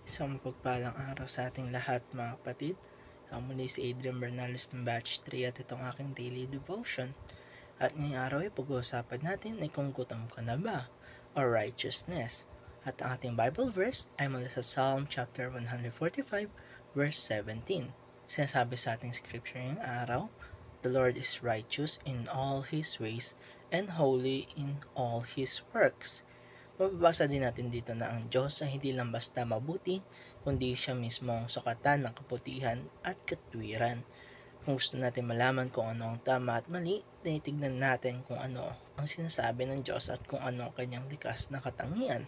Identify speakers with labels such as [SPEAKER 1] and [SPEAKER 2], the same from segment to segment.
[SPEAKER 1] Isang mapagpalang araw sa ating lahat mga kapatid. Ako muli si Adrian Bernales ng Batch 3 at itong aking daily devotion. At ngayong araw ay pag-uusapan natin ay kung gutom ka na ba or righteousness. At ang ating Bible verse ay mula sa Psalm chapter 145 verse 17. Sinasabi sa ating scripture ngayong araw, "The Lord is righteous in all His ways and holy in all His works." Mababasa din natin dito na ang Diyos ay hindi lang basta mabuti, kundi siya mismo ang sukatan ng kabutihan at katwiran. Kung gusto natin malaman kung ano ang tama at mali, tinitignan natin kung ano ang sinasabi ng Diyos at kung ano ang kanyang likas na katangian.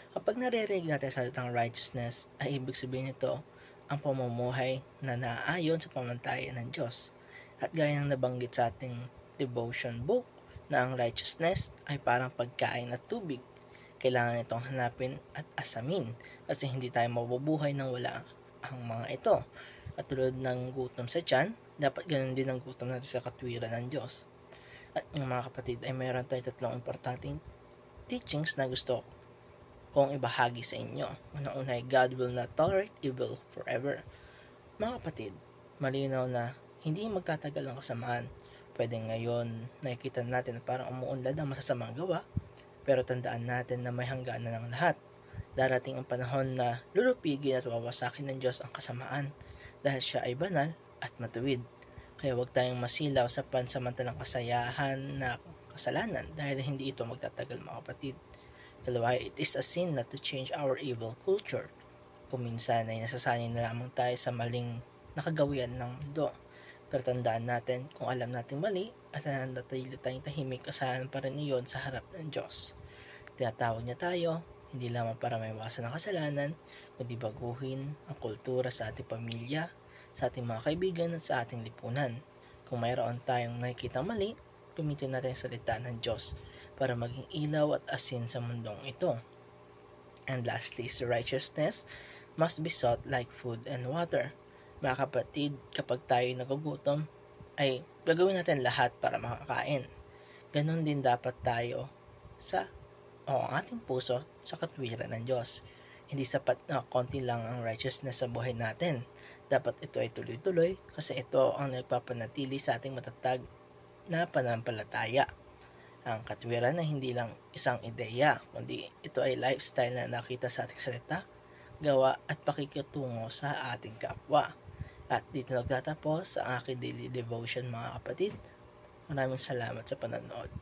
[SPEAKER 1] Kapag naririnig natin sa salitang righteousness, ay ibig sabihin nito ang pamumuhay na naaayon sa pamantayan ng Diyos. At gaya ng nabanggit sa ating devotion book, na ang righteousness ay parang pagkain at tubig. Kailangan itong hanapin at asamin kasi hindi tayo mabubuhay nang wala ang mga ito. At tulad ng gutom sa tiyan, dapat ganun din ang gutom natin sa katwiran ng Diyos. At yung mga kapatid ay mayroon tayong tatlong importanteng teachings na gusto kong ibahagi sa inyo. Unang-una ay God will not tolerate evil forever. Mga kapatid, malinaw na hindi magtatagal ang kasamaan. Pwede ngayon nakikita natin na parang umuunlad ang masasamang gawa, pero tandaan natin na may hangganan ng lahat. Darating ang panahon na lulupigin at wawasakin ng Diyos ang kasamaan dahil siya ay banal at matuwid. Kaya huwag tayong masilaw sa pansamantalang kasayahan na kasalanan dahil hindi ito magtatagal mga kapatid. Kalawa, it is a sin not to change our evil culture. Kung minsan ay nasasanay na lamang tayo sa maling nakagawian ng mundo. Pero tandaan natin, kung alam natin mali at nananatili tayong tahimik, kasalanan pa rin iyon sa harap ng Diyos. Tinatawag niya tayo, hindi lamang para maiwasan ang kasalanan, kundi baguhin ang kultura sa ating pamilya, sa ating mga kaibigan at sa ating lipunan. Kung mayroon tayong nakikita mali, gamitin natin ang salita ng Diyos para maging ilaw at asin sa mundong ito. And lastly, righteousness must be sought like food and water. Mga kapatid, kapag tayo nagugutom, ay gagawin natin lahat para makakain. Ganon din dapat tayo ang ating puso sa katwiran ng Diyos. Hindi sapat na konti lang ang righteousness sa buhay natin. Dapat ito ay tuloy-tuloy kasi ito ang nagpapanatili sa ating matatag na pananampalataya. Ang katwiran na hindi lang isang ideya, kundi ito ay lifestyle na nakita sa ating salita, gawa at pakikitungo sa ating kapwa. At dito nagtatapos ang aking daily devotion mga kapatid. Maraming salamat sa panonood.